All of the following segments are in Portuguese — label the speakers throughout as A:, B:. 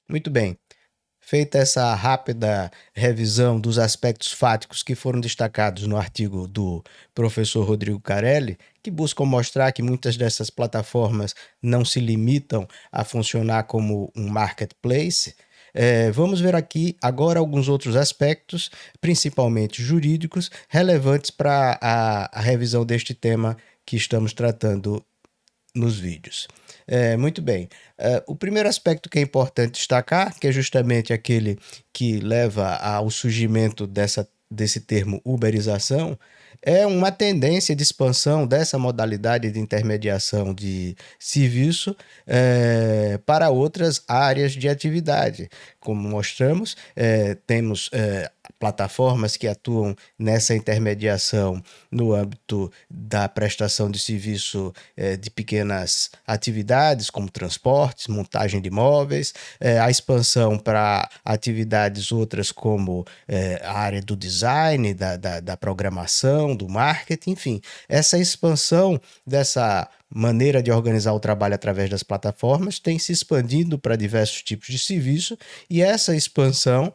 A: Muito bem. Feita essa rápida revisão dos aspectos fáticos que foram destacados no artigo do professor Rodrigo Carelli, que buscam mostrar que muitas dessas plataformas não se limitam a funcionar como um marketplace, vamos ver aqui agora alguns outros aspectos, principalmente jurídicos, relevantes para a revisão deste tema que estamos tratando nos vídeos. Muito bem. O primeiro aspecto que é importante destacar, que é justamente aquele que leva ao surgimento desse termo uberização, é uma tendência de expansão dessa modalidade de intermediação de serviço para outras áreas de atividade. Como mostramos, temos plataformas que atuam nessa intermediação no âmbito da prestação de serviço de pequenas atividades, como transportes, montagem de móveis, a expansão para atividades outras como a área do design, da programação, do marketing, enfim. Essa expansão dessa maneira de organizar o trabalho através das plataformas tem se expandido para diversos tipos de serviço e essa expansão,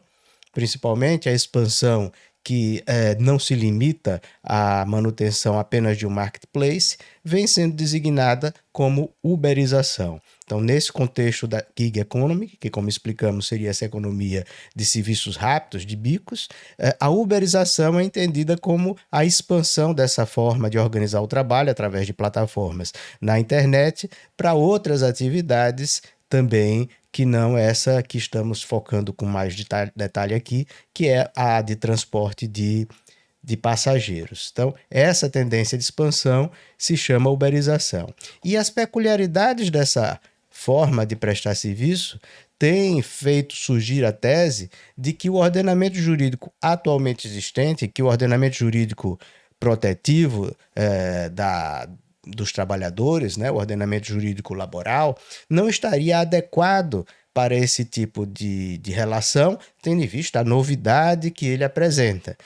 A: principalmente a expansão que não se limita à manutenção apenas de um marketplace, vem sendo designada como uberização. Então, nesse contexto da gig economy, que como explicamos seria essa economia de serviços rápidos, de bicos, a uberização é entendida como a expansão dessa forma de organizar o trabalho através de plataformas na internet para outras atividades também que não essa que estamos focando com mais detalhe aqui, que é a de transporte de passageiros. Então, essa tendência de expansão se chama uberização. E as peculiaridades dessa forma de prestar serviço têm feito surgir a tese de que o ordenamento jurídico atualmente existente, que o ordenamento jurídico protetivo dos trabalhadores, né, o ordenamento jurídico laboral, não estaria adequado para esse tipo de relação, tendo em vista a novidade que ele apresenta.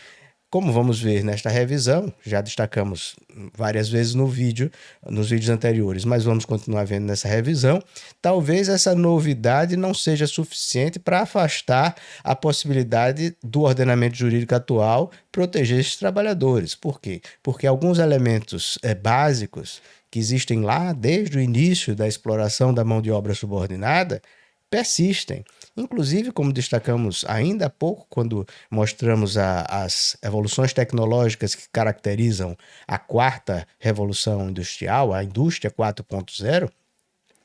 A: Como vamos ver nesta revisão, já destacamos várias vezes no vídeo, nos vídeos anteriores, mas vamos continuar vendo nessa revisão, talvez essa novidade não seja suficiente para afastar a possibilidade do ordenamento jurídico atual proteger esses trabalhadores. Por quê? Porque alguns elementos básicos que existem lá desde o início da exploração da mão de obra subordinada persistem. Inclusive, como destacamos ainda há pouco, quando mostramos as evoluções tecnológicas que caracterizam a quarta revolução industrial, a indústria 4.0,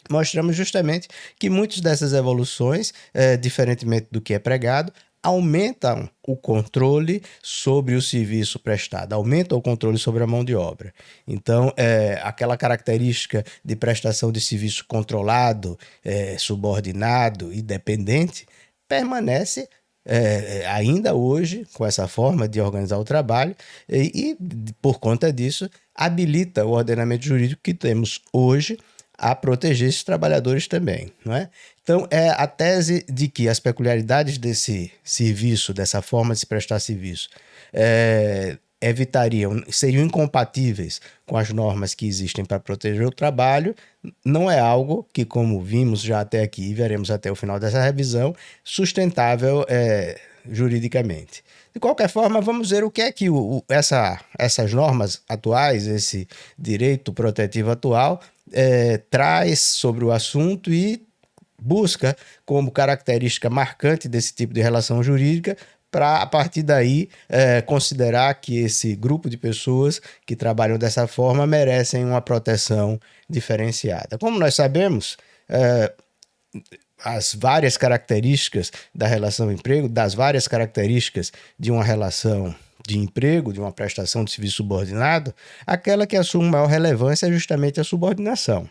A: mostramos justamente que muitas dessas evoluções, diferentemente do que é pregado, aumentam o controle sobre o serviço prestado, aumentam o controle sobre a mão de obra. Então, aquela característica de prestação de serviço controlado, subordinado e dependente permanece ainda hoje com essa forma de organizar o trabalho e, por conta disso, habilita o ordenamento jurídico que temos hoje a proteger esses trabalhadores também, não é? Então, é a tese de que as peculiaridades desse serviço, dessa forma de se prestar serviço, seriam incompatíveis com as normas que existem para proteger o trabalho, não é algo que, como vimos já até aqui e veremos até o final dessa revisão, sustentável juridicamente. De qualquer forma, vamos ver o que é que essas normas atuais, esse direito protetivo atual, traz sobre o assunto e busca como característica marcante desse tipo de relação jurídica para, a partir daí, considerar que esse grupo de pessoas que trabalham dessa forma merecem uma proteção diferenciada. Como nós sabemos, as várias características da relação emprego, das várias características de uma relação de emprego, de uma prestação de serviço subordinado, aquela que assume maior relevância é justamente a subordinação.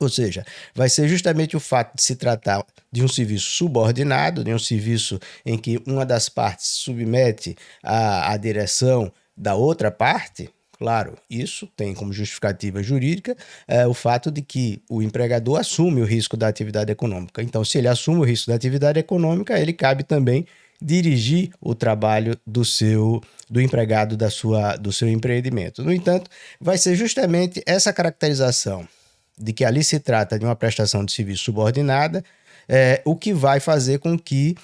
A: Ou seja, vai ser justamente o fato de se tratar de um serviço subordinado, de um serviço em que uma das partes submete à direção da outra parte. Claro, isso tem como justificativa jurídica o fato de que o empregador assume o risco da atividade econômica. Então, se ele assume o risco da atividade econômica, ele cabe também dirigir o trabalho do empregado do seu empreendimento. No entanto, vai ser justamente essa caracterização de que ali se trata de uma prestação de serviço subordinada, o que vai fazer com que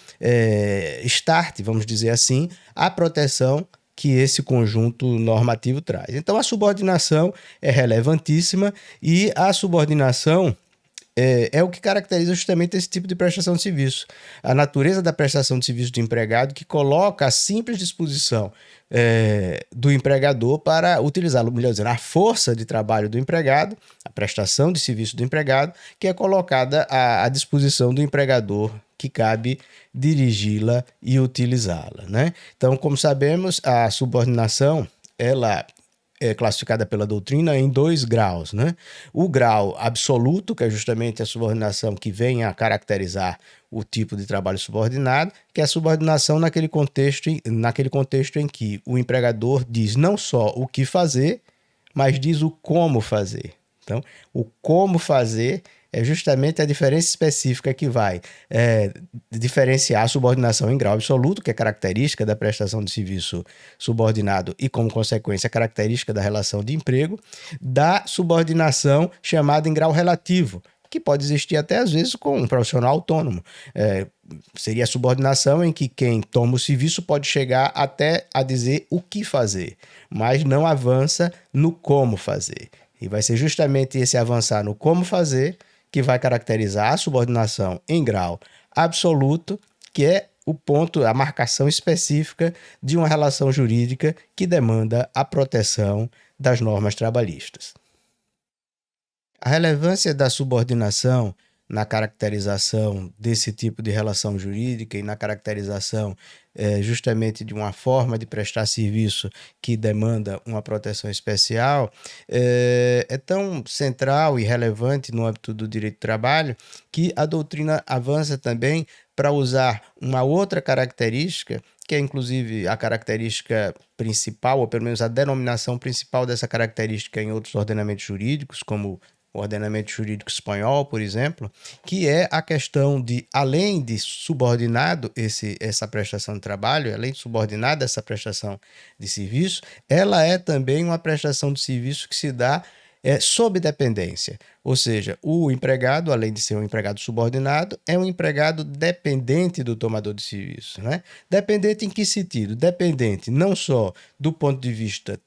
A: starte, vamos dizer assim, a proteção que esse conjunto normativo traz. Então, a subordinação é relevantíssima e a subordinação é o que caracteriza justamente esse tipo de prestação de serviço. A natureza da prestação de serviço do empregado que coloca a simples disposição do empregador para utilizá-lo, melhor dizendo, a força de trabalho do empregado, a prestação de serviço do empregado, que é colocada à disposição do empregador, que cabe dirigi-la e utilizá-la, né? Então, como sabemos, a subordinação, ela é classificada pela doutrina em 2 graus, né? O grau absoluto, que é justamente a subordinação que vem a caracterizar o tipo de trabalho subordinado, que é a subordinação naquele contexto em que o empregador diz não só o que fazer, mas diz o como fazer. Então, o como fazer é justamente a diferença específica que vai diferenciar a subordinação em grau absoluto, que é característica da prestação de serviço subordinado e, como consequência, característica da relação de emprego, da subordinação chamada em grau relativo, que pode existir até às vezes com um profissional autônomo. Seria a subordinação em que quem toma o serviço pode chegar até a dizer o que fazer, mas não avança no como fazer. E vai ser justamente esse avançar no como fazer que vai caracterizar a subordinação em grau absoluto, que é o ponto, a marcação específica de uma relação jurídica que demanda a proteção das normas trabalhistas. A relevância da subordinação na caracterização desse tipo de relação jurídica e na caracterização justamente de uma forma de prestar serviço que demanda uma proteção especial é tão central e relevante no âmbito do direito do trabalho que a doutrina avança também para usar uma outra característica, que é inclusive a característica principal, ou pelo menos a denominação principal dessa característica em outros ordenamentos jurídicos, como o ordenamento jurídico espanhol, por exemplo, que é a questão de, além de subordinado essa prestação de trabalho, além de subordinada essa prestação de serviço, ela é também uma prestação de serviço que se dá sob dependência. Ou seja, o empregado, além de ser um empregado subordinado, é um empregado dependente do tomador de serviço, né? Dependente em que sentido? Dependente não só do ponto de vista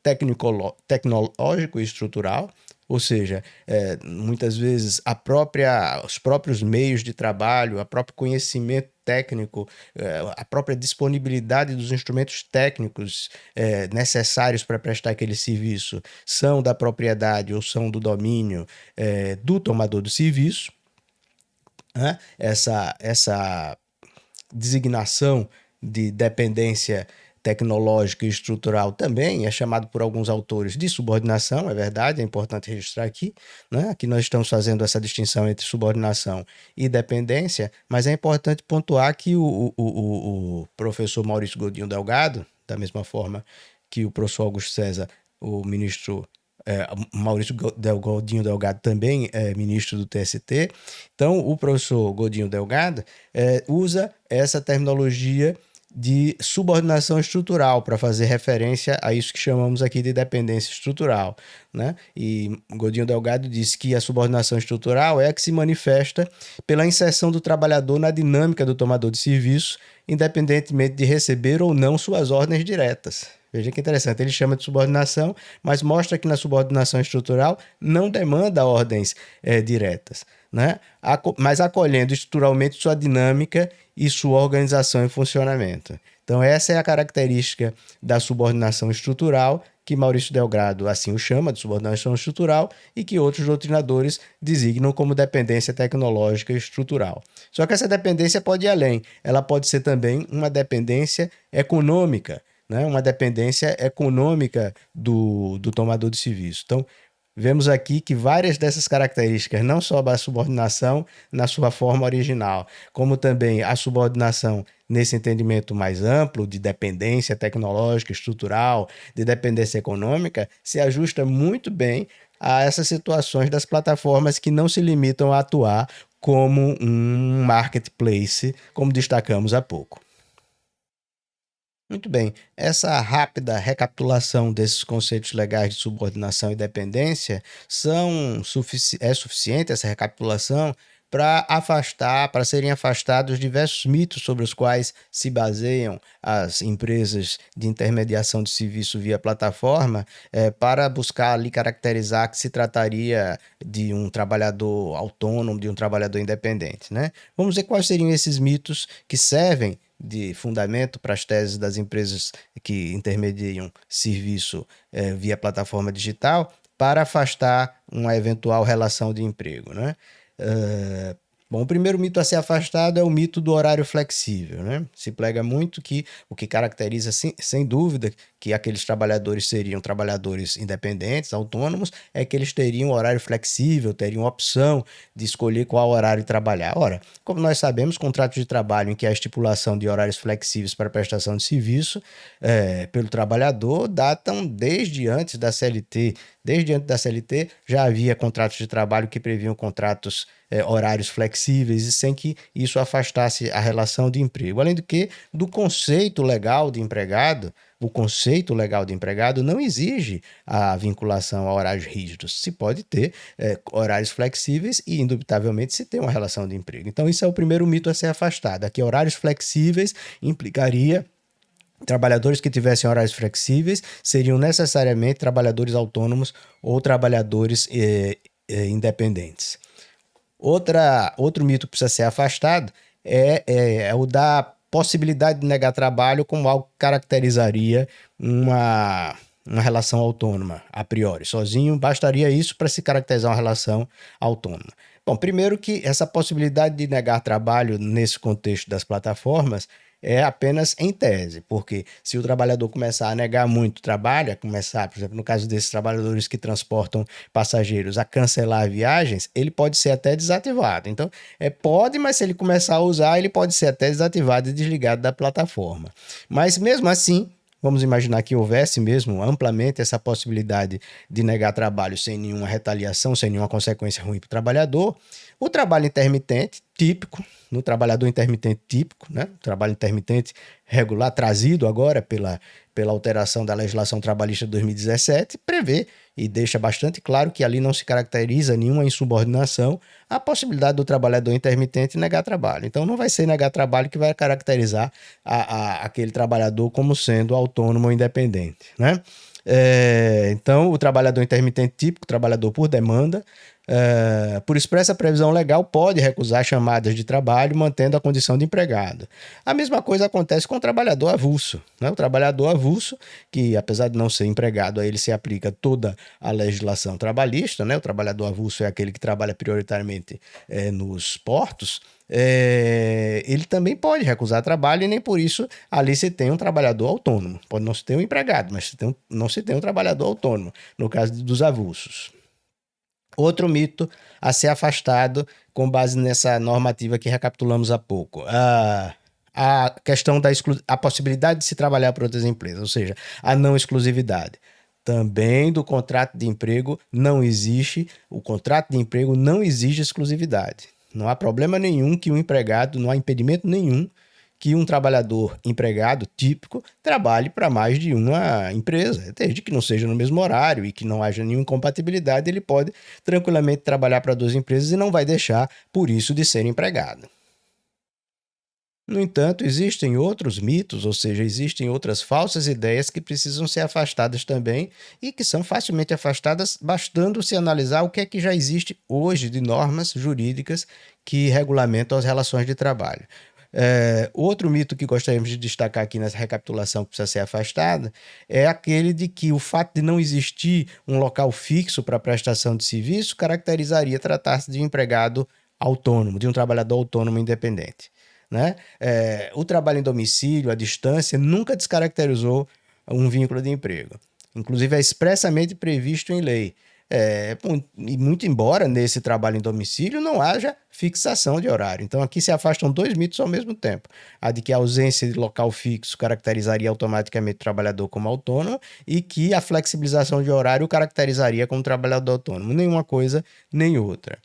A: tecnológico e estrutural, ou seja, muitas vezes os próprios meios de trabalho, o próprio conhecimento técnico, a própria disponibilidade dos instrumentos técnicos necessários para prestar aquele serviço são da propriedade ou são do domínio do tomador do serviço, né? Essa designação de dependência tecnológica e estrutural também é chamado por alguns autores de subordinação, é verdade, é importante registrar aqui, né? Aqui nós estamos fazendo essa distinção entre subordinação e dependência, mas é importante pontuar que o professor Maurício Godinho Delgado, da mesma forma que o professor Augusto César, o ministro Maurício Godinho Delgado também é ministro do TST. Então, o professor Godinho Delgado usa essa terminologia de subordinação estrutural para fazer referência a isso que chamamos aqui de dependência estrutural, né? E Godinho Delgado diz que a subordinação estrutural é a que se manifesta pela inserção do trabalhador na dinâmica do tomador de serviço, independentemente de receber ou não suas ordens diretas. Veja que interessante, ele chama de subordinação, mas mostra que na subordinação estrutural não demanda ordens diretas, né? Mas acolhendo estruturalmente sua dinâmica e sua organização e funcionamento. Então essa é a característica da subordinação estrutural, que Maurício Delgado assim o chama de subordinação estrutural e que outros doutrinadores designam como dependência tecnológica estrutural. Só que essa dependência pode ir além, ela pode ser também uma dependência econômica, né? Uma dependência econômica do tomador de serviço. Então, vemos aqui que várias dessas características, não só a subordinação na sua forma original, como também a subordinação nesse entendimento mais amplo de dependência tecnológica, estrutural, de dependência econômica, se ajusta muito bem a essas situações das plataformas que não se limitam a atuar como um marketplace, como destacamos há pouco. Muito bem, essa rápida recapitulação desses conceitos legais de subordinação e dependência é suficiente essa recapitulação para afastar, para serem afastados diversos mitos sobre os quais se baseiam as empresas de intermediação de serviço via plataforma, para buscar ali caracterizar que se trataria de um trabalhador autônomo, de um trabalhador independente, né? Vamos ver quais seriam esses mitos que servem de fundamento para as teses das empresas que intermediam serviço via plataforma digital para afastar uma eventual relação de emprego, né? Uh, Bom, o primeiro mito a ser afastado é o mito do horário flexível, né? Se prega muito que o que caracteriza, sem dúvida, que aqueles trabalhadores seriam trabalhadores independentes, autônomos, é que eles teriam horário flexível, teriam opção de escolher qual horário trabalhar. Ora, como nós sabemos, contratos de trabalho em que há estipulação de horários flexíveis para prestação de serviço pelo trabalhador datam desde antes da CLT. Desde antes da CLT já havia contratos de trabalho que previam contratos horários flexíveis e sem que isso afastasse a relação de emprego. Além do que, do conceito legal de empregado, o conceito legal de empregado não exige a vinculação a horários rígidos. Se pode ter horários flexíveis e, indubitavelmente, se tem uma relação de emprego. Então, isso é o primeiro mito a ser afastado. Aqui, horários flexíveis implicaria trabalhadores que tivessem horários flexíveis seriam necessariamente trabalhadores autônomos ou trabalhadores independentes. Outro mito que precisa ser afastado é o da possibilidade de negar trabalho como algo que caracterizaria uma relação autônoma, a priori. Sozinho, bastaria isso para se caracterizar uma relação autônoma. Bom, primeiro que essa possibilidade de negar trabalho nesse contexto das plataformas é apenas em tese, porque se o trabalhador começar a negar muito trabalho, começar, por exemplo, no caso desses trabalhadores que transportam passageiros, a cancelar viagens, ele pode ser até desativado. Então, pode, mas se ele começar a usar, ele pode ser até desativado e desligado da plataforma. Mas mesmo assim, vamos imaginar que houvesse mesmo amplamente essa possibilidade de negar trabalho sem nenhuma retaliação, sem nenhuma consequência ruim para o trabalhador. O trabalho intermitente, típico, no trabalhador intermitente típico, né? O trabalho intermitente regular, trazido agora pela alteração da legislação trabalhista de 2017, prevê e deixa bastante claro que ali não se caracteriza nenhuma insubordinação a possibilidade do trabalhador intermitente negar trabalho. Então não vai ser negar trabalho que vai caracterizar aquele trabalhador como sendo autônomo ou independente, né? Então, o trabalhador intermitente típico, trabalhador por demanda, por expressa previsão legal, pode recusar chamadas de trabalho, mantendo a condição de empregado. A mesma coisa acontece com o trabalhador avulso, né? O trabalhador avulso, que apesar de não ser empregado, a ele se aplica toda a legislação trabalhista, né? O trabalhador avulso é aquele que trabalha prioritariamente nos portos. Ele também pode recusar trabalho e nem por isso ali se tem um trabalhador autônomo. Pode não se ter um empregado, mas não se tem um trabalhador autônomo, no caso dos avulsos. Outro mito a ser afastado com base nessa normativa que recapitulamos há pouco. A questão da a possibilidade de se trabalhar para outras empresas, ou seja, a não exclusividade. Também do contrato de emprego não existe, o contrato de emprego não exige exclusividade. Não há problema nenhum que um empregado, não há impedimento nenhum que um trabalhador empregado típico trabalhe para mais de uma empresa, desde que não seja no mesmo horário e que não haja nenhuma incompatibilidade, ele pode tranquilamente trabalhar para duas empresas e não vai deixar por isso de ser empregado. No entanto, existem outros mitos, ou seja, existem outras falsas ideias que precisam ser afastadas também e que são facilmente afastadas bastando se analisar o que é que já existe hoje de normas jurídicas que regulamentam as relações de trabalho. Outro mito que gostaríamos de destacar aqui nessa recapitulação que precisa ser afastada é aquele de que o fato de não existir um local fixo para prestação de serviço caracterizaria tratar-se de um empregado autônomo, de um trabalhador autônomo independente, né? O trabalho em domicílio, a distância, nunca descaracterizou um vínculo de emprego. Inclusive, é expressamente previsto em lei. E muito embora nesse trabalho em domicílio não haja fixação de horário. Então, aqui se afastam dois mitos ao mesmo tempo. A de que a ausência de local fixo caracterizaria automaticamente o trabalhador como autônomo e que a flexibilização de horário o caracterizaria como trabalhador autônomo. Nenhuma coisa, nem outra.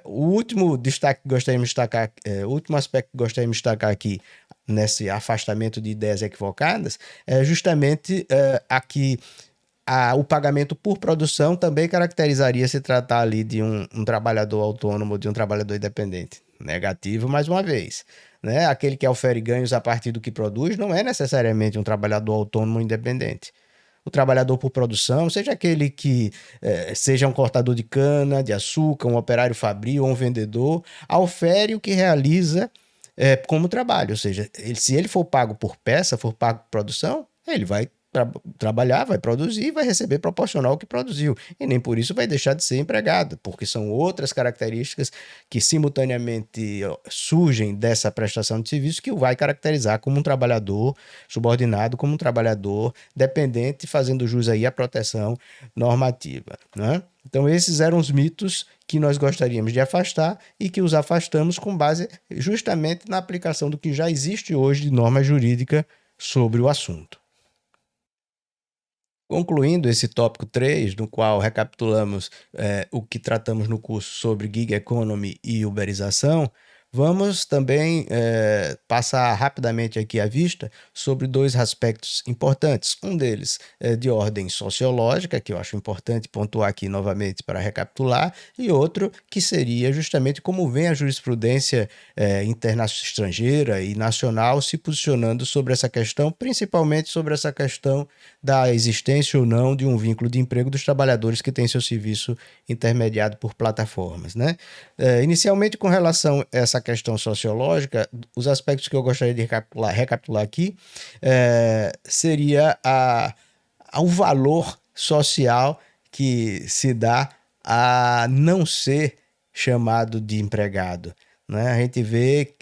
A: O último destaque que gostaríamos de destacar, o último aspecto que gostaríamos de destacar aqui nesse afastamento de ideias equivocadas é justamente aqui o pagamento por produção também caracterizaria se tratar ali de um trabalhador autônomo ou de um trabalhador independente. Negativo, mais uma vez. Né? Aquele que ofere ganhos a partir do que produz não é necessariamente um trabalhador autônomo ou independente. O trabalhador por produção, seja aquele que seja um cortador de cana, de açúcar, um operário fabril ou um vendedor, ofere o que realiza como trabalho. Ou seja, se ele for pago por peça, for pago por produção, ele vai trabalhar, vai produzir, vai receber proporcional ao que produziu. E nem por isso vai deixar de ser empregado, porque são outras características que simultaneamente surgem dessa prestação de serviço que o vai caracterizar como um trabalhador subordinado, como um trabalhador dependente, fazendo jus aí à proteção normativa, né? Então esses eram os mitos que nós gostaríamos de afastar e que os afastamos com base justamente na aplicação do que já existe hoje de norma jurídica sobre o assunto. Concluindo esse tópico 3, no qual recapitulamos o que tratamos no curso sobre gig economy e uberização, vamos também passar rapidamente aqui à vista sobre dois aspectos importantes. Um deles é de ordem sociológica, que eu acho importante pontuar aqui novamente para recapitular, e outro que seria justamente como vem a jurisprudência estrangeira e nacional se posicionando sobre essa questão, principalmente sobre essa questão da existência ou não de um vínculo de emprego dos trabalhadores que têm seu serviço intermediado por plataformas, né? Inicialmente, com relação a essa questão sociológica, os aspectos que eu gostaria de recapitular aqui seria ao valor social que se dá a não ser chamado de empregado, né? A gente vê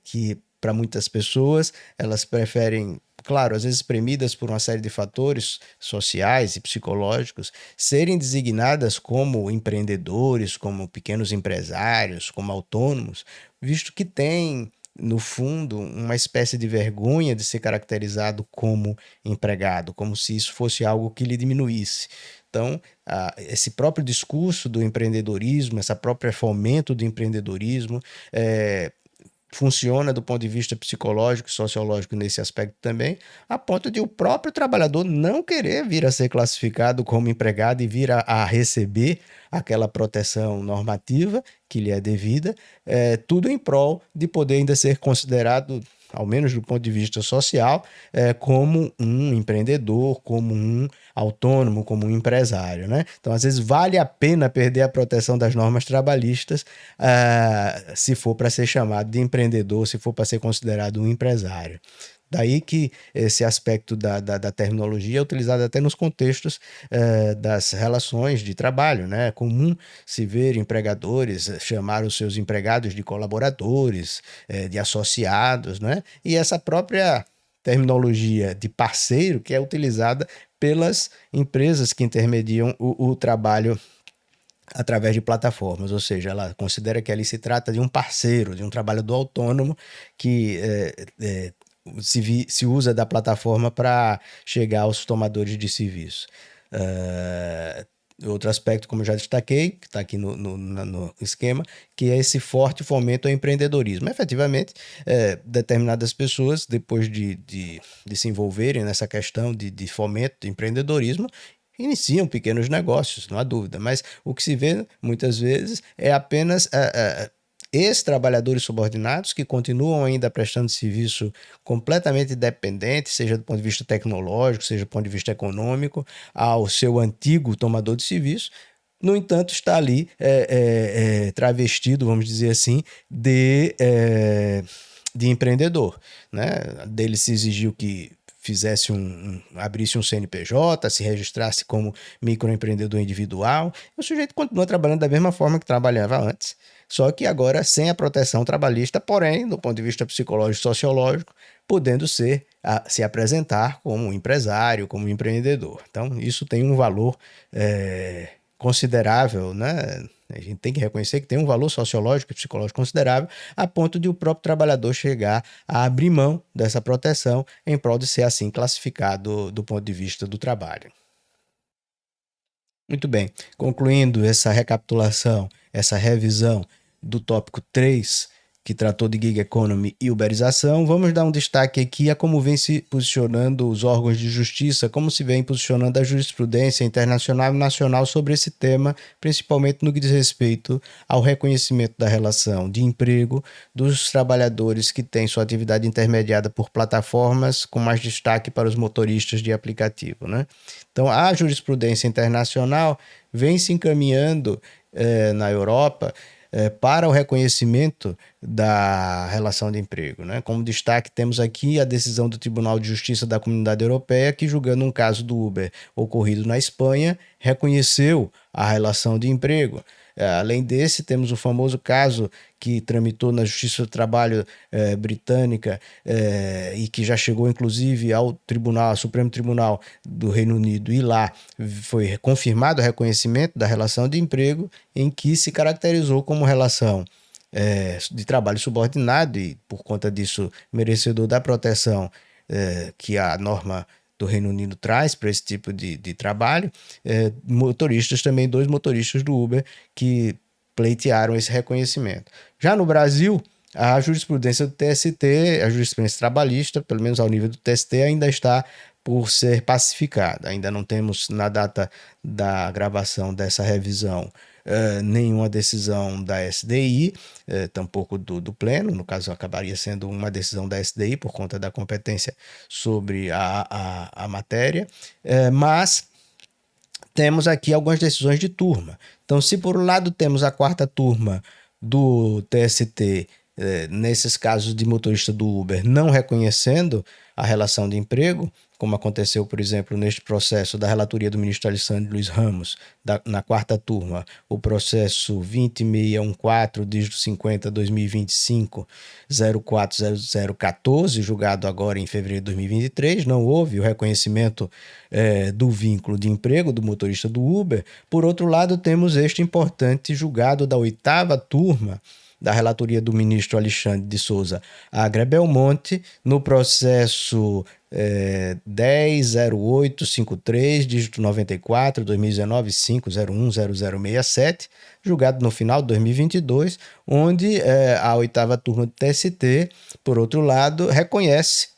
A: que para muitas pessoas elas preferem, claro, às vezes premidas por uma série de fatores sociais e psicológicos, serem designadas como empreendedores, como pequenos empresários, como autônomos, visto que têm, no fundo, uma espécie de vergonha de ser caracterizado como empregado, como se isso fosse algo que lhe diminuísse. Então, esse próprio discurso do empreendedorismo, essa própria fomento do empreendedorismo, funciona do ponto de vista psicológico e sociológico nesse aspecto também, a ponto de o próprio trabalhador não querer vir a ser classificado como empregado e vir a receber aquela proteção normativa que lhe é devida, tudo em prol de poder ainda ser considerado, ao menos do ponto de vista social, como um empreendedor, como um autônomo, como um empresário, né? Então, às vezes, vale a pena perder a proteção das normas trabalhistas se for para ser chamado de empreendedor, se for para ser considerado um empresário. Daí que esse aspecto da terminologia é utilizado até nos contextos das relações de trabalho, né? É comum se ver empregadores chamar os seus empregados de colaboradores, de associados, né? E essa própria terminologia de parceiro que é utilizada pelas empresas que intermediam o trabalho através de plataformas, ou seja, ela considera que ali se trata de um parceiro, de um trabalhador autônomo que se usa da plataforma para chegar aos tomadores de serviço. Outro aspecto, como eu já destaquei, que está aqui no esquema, que é esse forte fomento ao empreendedorismo. Efetivamente, determinadas pessoas, depois de se envolverem nessa questão de fomento do empreendedorismo, iniciam pequenos negócios, não há dúvida, mas o que se vê muitas vezes é apenas ex-trabalhadores subordinados que continuam ainda prestando serviço completamente dependente, seja do ponto de vista tecnológico, seja do ponto de vista econômico, ao seu antigo tomador de serviço. No entanto, está ali travestido, vamos dizer assim, de empreendedor, né? Dele se exigiu que abrisse um CNPJ, se registrasse como microempreendedor individual. O sujeito continua trabalhando da mesma forma que trabalhava antes, só que agora sem a proteção trabalhista, porém, do ponto de vista psicológico e sociológico, podendo se apresentar como um empresário, como um empreendedor. Então, isso tem um valor considerável, né? A gente tem que reconhecer que tem um valor sociológico e psicológico considerável, a ponto de o próprio trabalhador chegar a abrir mão dessa proteção em prol de ser assim classificado do ponto de vista do trabalho. Muito bem, concluindo essa recapitulação, essa revisão do tópico 3, que tratou de gig economy e uberização. Vamos dar um destaque aqui a como vem se posicionando os órgãos de justiça, como se vem posicionando a jurisprudência internacional e nacional sobre esse tema, principalmente no que diz respeito ao reconhecimento da relação de emprego dos trabalhadores que têm sua atividade intermediada por plataformas, com mais destaque para os motoristas de aplicativo, né? Então, a jurisprudência internacional vem se encaminhando na Europa para o reconhecimento da relação de emprego, né? Como destaque, temos aqui a decisão do Tribunal de Justiça da Comunidade Europeia, que, julgando um caso do Uber ocorrido na Espanha, reconheceu a relação de emprego. Além desse, temos o famoso caso que tramitou na Justiça do Trabalho britânica e que já chegou inclusive ao Supremo Tribunal do Reino Unido, e lá foi confirmado o reconhecimento da relação de emprego, em que se caracterizou como relação de trabalho subordinado e, por conta disso, merecedor da proteção que a norma do Reino Unido traz para esse tipo de trabalho. Motoristas também, 2 motoristas do Uber que pleitearam esse reconhecimento. Já no Brasil, a jurisprudência do TST, a jurisprudência trabalhista, pelo menos ao nível do TST, ainda está por ser pacificada. Ainda não temos, na data da gravação dessa revisão, nenhuma decisão da SDI, tampouco do Pleno. No caso, acabaria sendo uma decisão da SDI por conta da competência sobre a matéria, mas temos aqui algumas decisões de turma. Então, se por um lado temos a 4ª turma do TST, nesses casos de motorista do Uber, não reconhecendo a relação de emprego, como aconteceu, por exemplo, neste processo da relatoria do ministro Alexandre Luiz Ramos, na 4ª turma, o processo 20614, dígito 50/2025, 040014, julgado agora em fevereiro de 2023, não houve o reconhecimento do vínculo de emprego do motorista do Uber. Por outro lado, temos este importante julgado da 8ª turma, da relatoria do ministro Alexandre de Souza Agra Belmonte, no processo 10.0853, dígito 94, 2019, 5010067, julgado no final de 2022, onde a 8ª turma do TST, por outro lado, reconhece,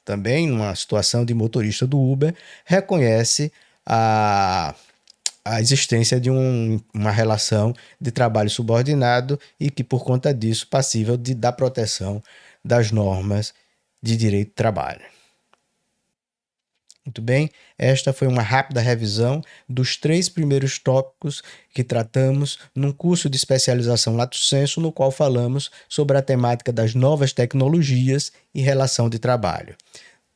A: também numa situação de motorista do Uber, reconhece a existência de uma relação de trabalho subordinado e que, por conta disso, passível da proteção das normas de direito do trabalho. Muito bem, esta foi uma rápida revisão dos 3 primeiros tópicos que tratamos num curso de especialização Lato Sensu, no qual falamos sobre a temática das novas tecnologias e relação de trabalho.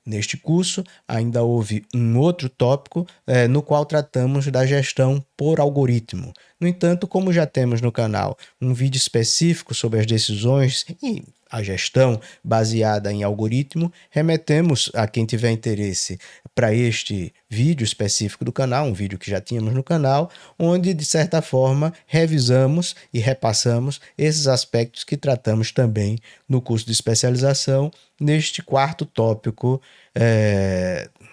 A: Neste curso, ainda houve um outro tópico no qual tratamos da gestão por algoritmo. No entanto, como já temos no canal um vídeo específico sobre as decisões e a gestão baseada em algoritmo, remetemos a quem tiver interesse para este vídeo específico do canal, um vídeo que já tínhamos no canal, onde, de certa forma, revisamos e repassamos esses aspectos que tratamos também no curso de especialização, neste 4º tópico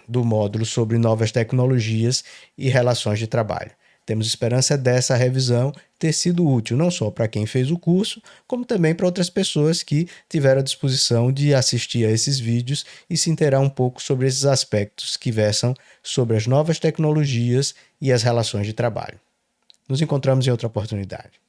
A: do módulo sobre novas tecnologias e relações de trabalho. Temos esperança dessa revisão ter sido útil não só para quem fez o curso, como também para outras pessoas que tiveram a disposição de assistir a esses vídeos e se inteirar um pouco sobre esses aspectos que versam sobre as novas tecnologias e as relações de trabalho. Nos encontramos em outra oportunidade.